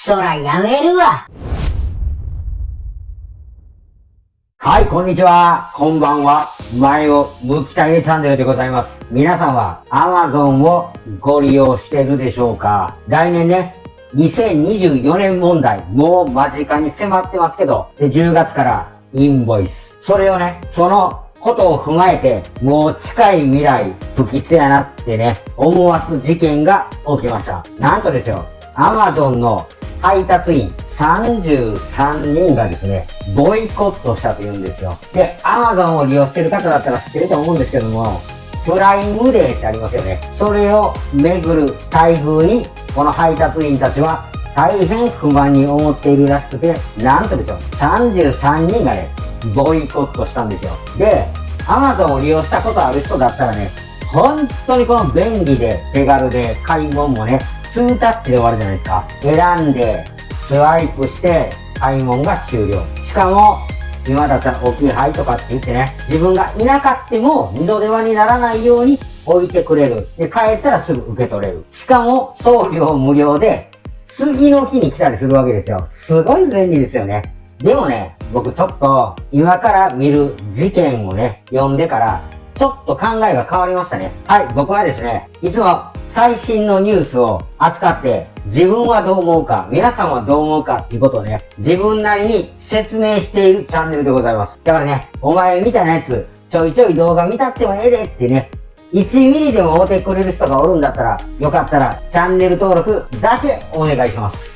そらやめるわ。はい、こんにちは。こんばんは。前を向きたいねチャンネルでございます。皆さんは Amazon をご利用しているでしょうか？来年ね、2024年問題、もう間近に迫ってますけど、で10月からインボイス。それをね、そのことを踏まえて、もう近い未来、不吉やなってね、思わす事件が起きました。なんとですよ、Amazon の配達員33人がですね、ボイコットしたというんですよ。で、Amazon を利用している方だったら知ってると思うんですけども、プライムデーってありますよね。それをめぐる待遇に、この配達員たちは大変不満に思っているらしくて、なんとですよ、33人がね、ボイコットしたんですよ。で、Amazon を利用したことある人だったらね、本当にこの便利で手軽で買い物もね、2タッチで終わるじゃないですか。選んで、スワイプして、買い物が終了。しかも、今だったら置き配とかって言ってね、自分がいなかっても二度手間にならないように置いてくれる。で、帰ったらすぐ受け取れる。しかも、送料無料で、次の日に来たりするわけですよ。すごい便利ですよね。でもね、僕ちょっと、今から見る事件をね、読んでから、ちょっと考えが変わりましたね。はい、僕はですね、いつも最新のニュースを扱って、自分はどう思うか、皆さんはどう思うかっていうことをね、自分なりに説明しているチャンネルでございます。だからね、お前みたいなやつ、ちょいちょい動画見たってもええでってね、1ミリでも追ってくれる人がおるんだったら、よかったらチャンネル登録だけお願いします。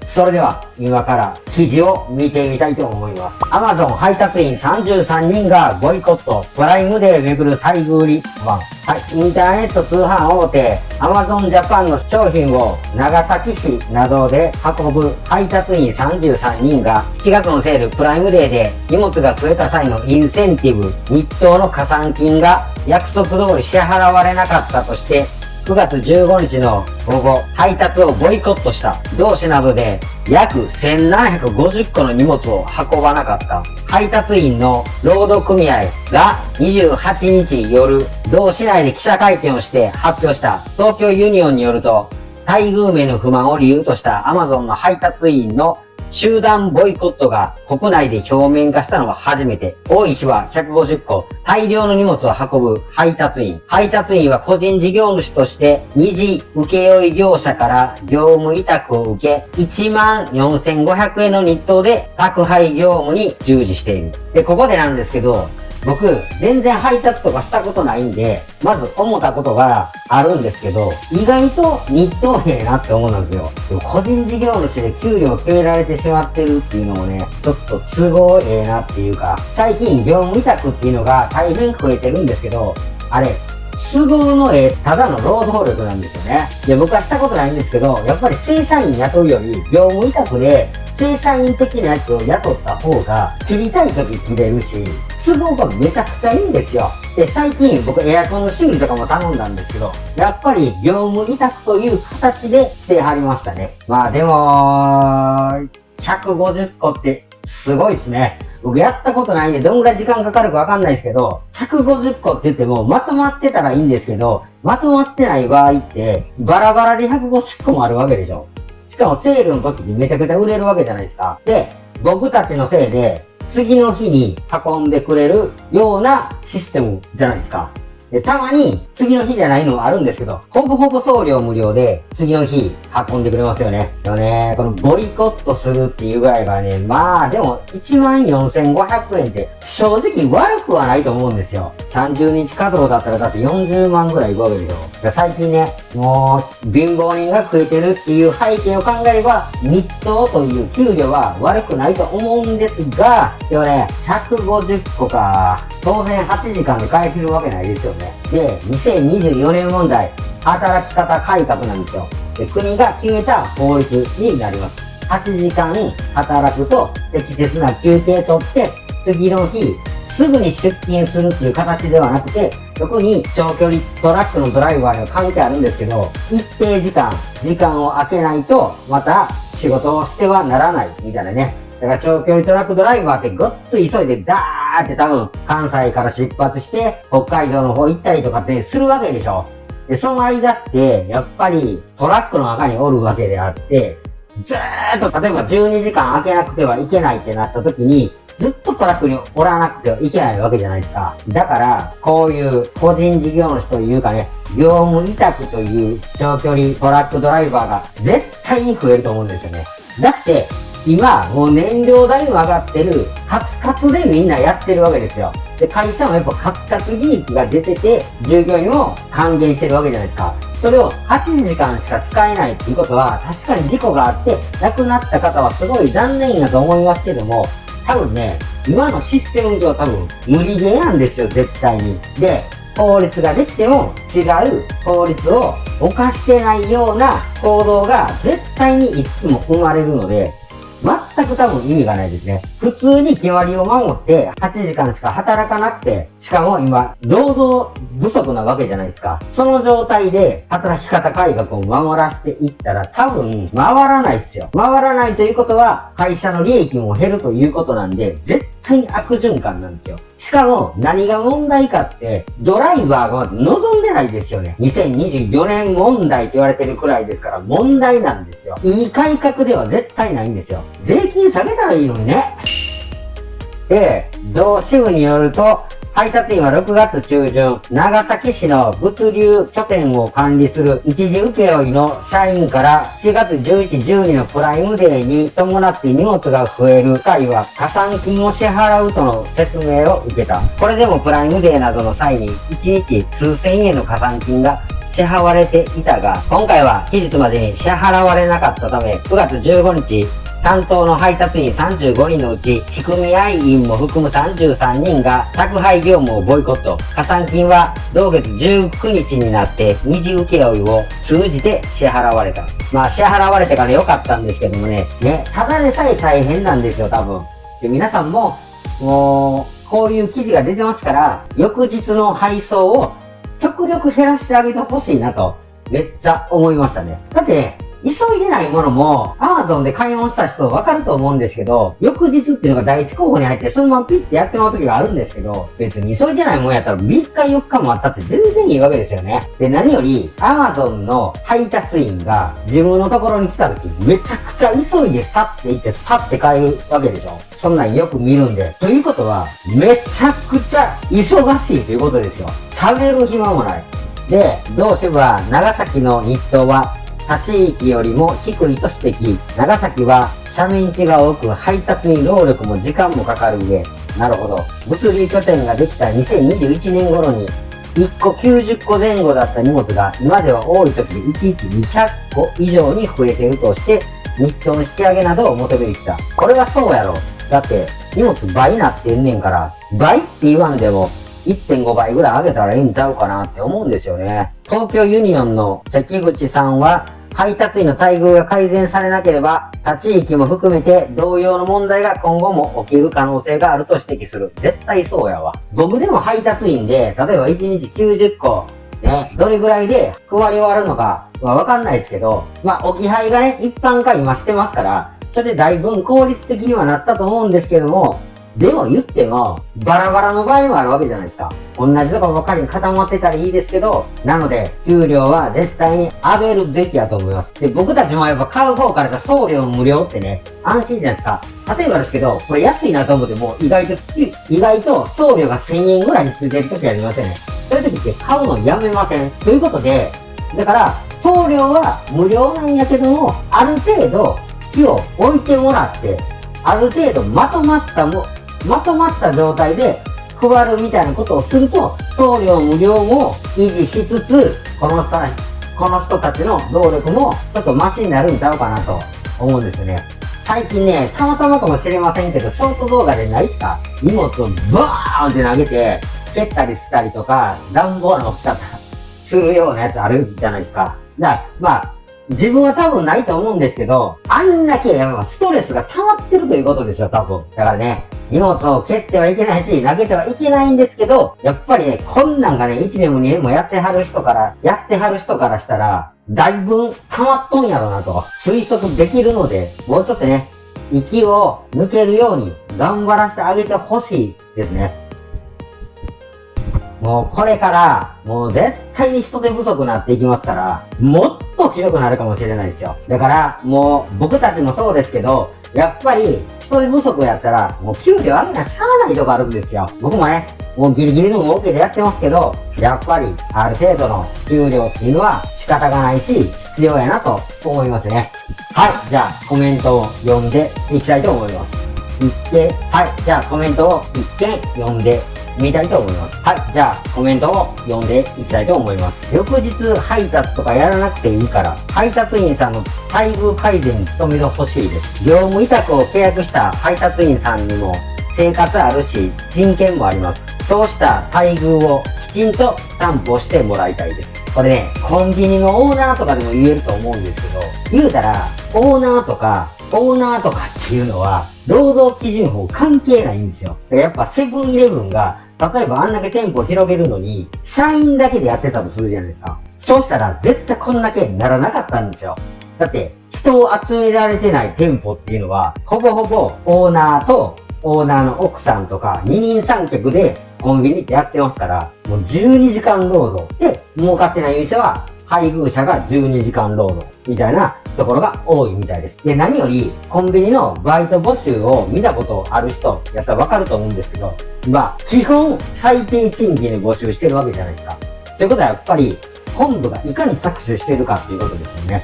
それでは、今から記事を見てみたいと思います。Amazon 配達員33人がボイコット、プライムデーめぐる待遇に不満。はい、インターネット通販大手 Amazon Japan の商品を長崎市などで運ぶ配達員33人が7月のセールプライムデーで荷物が増えた際のインセンティブ、日当の加算金が約束通り支払われなかったとして、9月15日の午後、配達をボイコットした。同市などで約1750個の荷物を運ばなかった。配達員の労働組合が28日夜、同市内で記者会見をして発表した。東京ユニオンによると、待遇面の不満を理由とした Amazon の配達員の集団ボイコットが国内で表面化したのは初めて。多い日は150個。大量の荷物を運ぶ配達員。配達員は個人事業主として二次請負業者から業務委託を受け、14,500円の日当で宅配業務に従事している。で、ここでなんですけど、僕、全然配達とかしたことないんで、まず思ったことがあるんですけど、意外と日当ええなって思うんですよ。でも個人事業主で給料を決められてしまってるっていうのもね、ちょっと都合ええなっていうか、最近業務委託っていうのが大変増えてるんですけど、あれ、都合のただの労働力なんですよね。で、僕はしたことないんですけど、やっぱり正社員雇うより、業務委託で、正社員的なやつを雇った方が、切りたい時切れるし、都合がめちゃくちゃいいんですよ。で、最近僕エアコンの修理とかも頼んだんですけど、やっぱり業務委託という形でしてはりましたね。まあでも、150個ってすごいですね。僕やったことないんでどんぐらい時間かかるかわかんないですけど、150個って言ってもまとまってたらいいんですけど、まとまってない場合って、バラバラで150個もあるわけでしょ。しかもセールの時にめちゃくちゃ売れるわけじゃないですか。で、僕たちのせいで、次の日に運んでくれるようなシステムじゃないですか。で、たまに次の日じゃないのもあるんですけど、ほぼほぼ送料無料で次の日運んでくれますよね。でもね、このボイコットするっていうぐらいからね、まあでも14,500円って正直悪くはないと思うんですよ。30日稼働だったらだって40万ぐらいいくわけでしょ。最近ね、もう貧乏人が食えてるっていう背景を考えれば、日当という給料は悪くないと思うんですが、でもね、150個か。当然8時間で返せるわけないですよね。で、2024年問題、働き方改革なんですよ。で、国が決めた法律になります。8時間働くと適切な休憩取って、次の日、すぐに出勤するっていう形ではなくて、特に長距離トラックのドライバーには関係あるんですけど、一定時間を空けないと、また仕事をしてはならないみたいなね。だから長距離トラックドライバーってごっつい急いでダーって多分関西から出発して北海道の方行ったりとかってするわけでしょ。で、その間ってやっぱりトラックの中におるわけであって、ずーっと、例えば12時間開けなくてはいけないってなった時に、ずっとトラックにおらなくてはいけないわけじゃないですか。だから、こういう個人事業主というかね、業務委託という長距離トラックドライバーが絶対に増えると思うんですよね。だって、今、もう燃料代も上がってる、カツカツでみんなやってるわけですよ。で、会社もやっぱカツカツ利益が出てて、従業員も還元してるわけじゃないですか。それを8時間しか使えないっていうことは、確かに事故があって、亡くなった方はすごい残念やと思いますけども、多分ね、今のシステム上多分無理ゲーなんですよ、絶対に。で、法律ができても違う法律を犯してないような行動が絶対にいつも生まれるので、全く多分意味がないですね。普通に決まりを守って8時間しか働かなくて、しかも今、労働不足なわけじゃないですか。その状態で働き方改革を守らせていったら多分回らないですよ。回らないということは会社の利益も減るということなんで、絶対に悪循環なんですよ。しかも何が問題かって、ドライバーがまず望んでないですよね。2024年問題って言われてるくらいですから問題なんですよ。いい改革では絶対ないんですよ。税金下げたらいいのにね。で、同支部によると、配達員は6月中旬、長崎市の物流拠点を管理する一時請負の社員から4月11、12のプライムデーに伴って荷物が増える際は加算金を支払うとの説明を受けた。これでもプライムデーなどの際に1日数千円の加算金が支払われていたが、今回は期日までに支払われなかったため、9月15日、担当の配達員35人のうち、引組合員も含む33人が宅配業務をボイコット。加算金は同月19日になって二次請負を通じて支払われた。まあ支払われてから良かったんですけどもね、ただでさえ大変なんですよ、多分。で、皆さんも、もう、こういう記事が出てますから、翌日の配送を極力減らしてあげてほしいなと、めっちゃ思いましたね。だってね、急いでないものも、Amazon で買い物した人わかると思うんですけど、翌日っていうのが第一候補に入って、そのままピッてやってもらう時があるんですけど、別に急いでないもんやったら3日4日もあったって全然いいわけですよね。で、何より、Amazon の配達員が自分のところに来た時、めちゃくちゃ急いで去って行って、去って帰るわけでしょ。そんなんよく見るんで。ということは、めちゃくちゃ忙しいということですよ。喋る暇もない。で、同支部は長崎の日当は、他地域よりも低いと指摘。長崎は斜面地が多く配達に労力も時間もかかる上、なるほど。物流拠点ができた2021年頃に、1個90個前後だった荷物が今では多い時で1日200個以上に増えているとして、日当の引き上げなどを求めてきた。これはそうやろ。だって荷物倍になってんねんから、倍って言わんでも、1.5 倍ぐらい上げたらいいんちゃうかなって思うんですよね。東京ユニオンの関口さんは、配達員の待遇が改善されなければ、他地域も含めて同様の問題が今後も起きる可能性があると指摘する。絶対そうやわ。僕でも配達員で、例えば1日90個、ね、どれぐらいで配り終わるのかはわかんないですけど、まあ、置き配がね、一般化今してますから、それでだいぶ効率的にはなったと思うんですけども、でも言っても、バラバラの場合もあるわけじゃないですか。同じとこばっかりに固まってたらいいですけど、なので、給料は絶対に上げるべきやと思います。で、僕たちもやっぱ買う方からさ、送料無料ってね、安心じゃないですか。例えばですけど、これ安いなと思っても、意外と送料が1000円ぐらいについてる時ありませんね。そういう時って買うのやめません。ということで、だから、送料は無料なんやけども、ある程度、木を置いてもらって、ある程度まとまった状態で配るみたいなことをすると、送料無料も維持しつつ、この人たちの労力もちょっとマシになるんちゃうかなと思うんですよね。最近ね、たまたまかもしれませんけど、ショート動画でないですか？荷物をバーンって投げて、蹴ったりしたりとか、段ボールの置き方するようなやつあるじゃないですか。だから、まあ、自分は多分ないと思うんですけど、あんだけやっぱストレスが溜まってるということですよ、多分。だからね、荷物を蹴ってはいけないし、投げてはいけないんですけど、やっぱりね、こんなんがね、1年も2年もやってはる人からしたら、だいぶ溜まっとんやろなと推測できるので、もうちょっとね、息を抜けるように頑張らせてあげてほしいですね。もうこれから、もう絶対に人手不足になっていきますから、もっとひどくなるかもしれないですよ。だから、もう僕たちもそうですけど、やっぱり人手不足やったら、もう給料上げなしゃあないとこあるんですよ。僕もね、もうギリギリの儲けでやってますけど、やっぱりある程度の給料っていうのは仕方がないし、必要やなと思いますね。はい、じゃあコメントを読んでいきたいと思います。はい、じゃあコメントを一件読んでみたいと思います。はい、じゃあコメントを読んでいきたいと思います。翌日配達とかやらなくていいから、配達員さんの待遇改善に努めてほしいです。業務委託を契約した配達員さんにも生活あるし、人権もあります。そうした待遇をきちんと担保してもらいたいです。これね、コンビニのオーナーとかでも言えると思うんですけど、言うたら、オーナーとかっていうのは、労働基準法関係ないんですよ。だからやっぱセブンイレブンが、例えばあんだけ店舗広げるのに、社員だけでやってたとするじゃないですか。そうしたら絶対こんだけならなかったんですよ。だって、人を集められてない店舗っていうのは、ほぼほぼオーナーとオーナーの奥さんとか二人三脚でコンビニってやってますから、もう12時間労働で儲かってない店は配偶者が12時間労働みたいなところが多いみたいです。で、何よりコンビニのバイト募集を見たことある人やったらわかると思うんですけど、基本最低賃金で募集してるわけじゃないですか。ということはやっぱり本部がいかに搾取してるかっていうことですよね。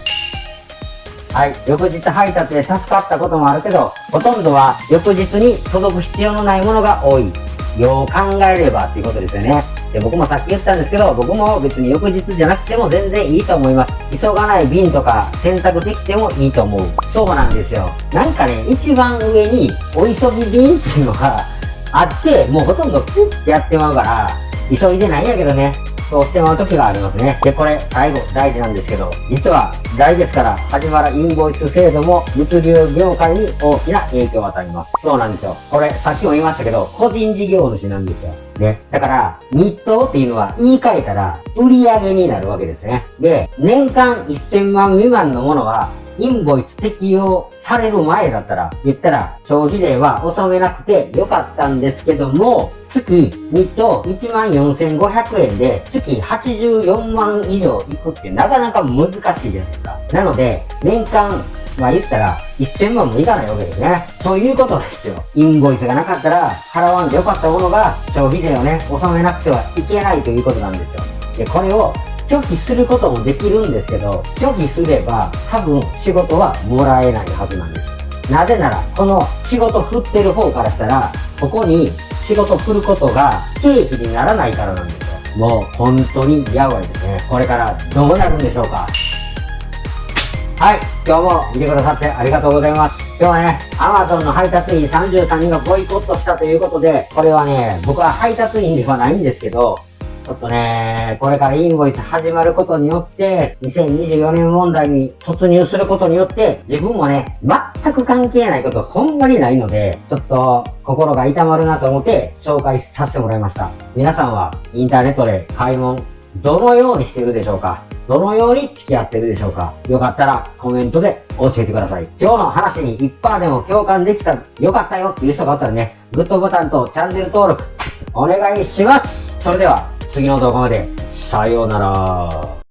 はい。翌日配達で助かったこともあるけど、ほとんどは翌日に届く必要のないものが多い。よう考えればっていうことですよね。で、僕もさっき言ったんですけど、僕も別に翌日じゃなくても全然いいと思います。急がない便とか選択できてもいいと思う。そうなんですよ。なんかね、一番上にお急ぎ便っていうのがあって、もうほとんどピッてやってまうから、急いでないんやけどね。そうしてまう時がありますね。で、これ最後大事なんですけど、実は来月から始まるインボイス制度も物流業界に大きな影響を与えます。そうなんですよ。これさっきも言いましたけど、個人事業主なんですよ。ね。だから、日当っていうのは言い換えたら売り上げになるわけですね。で、年間1000万未満のものはインボイス適用される前だったら、言ったら消費税は納めなくてよかったんですけども、月日当14,500円で月84万以上いくってなかなか難しいじゃないですか。なので、年間言ったら1000万もいかないわけですね。そういうことですよ。インボイスがなかったら払わんでよかったものが消費税をね、納めなくてはいけないということなんですよ。で、これを拒否することもできるんですけど、拒否すれば多分仕事はもらえないはずなんです。なぜなら、この仕事振ってる方からしたら、ここに仕事振ることが経費にならないからなんですよ。もう本当にやばいですね。これからどうなるんでしょうか。はい、今日も見てくださってありがとうございます。今日はね、Amazon の配達員33人がボイコットしたということで、これはね、僕は配達員ではないんですけど、ちょっとね、これからインボイス始まることによって、2024年問題に突入することによって、自分もね、全く関係ないことほんまにないので、ちょっと心が痛まるなと思って紹介させてもらいました。皆さんはインターネットで買い物、どのようにしてるでしょうか？どのように付き合ってるでしょうか？よかったらコメントで教えてください。今日の話に1%でも共感できた、よかったよっていう人があったらね、グッドボタンとチャンネル登録お願いします。それでは次の動画までさようなら。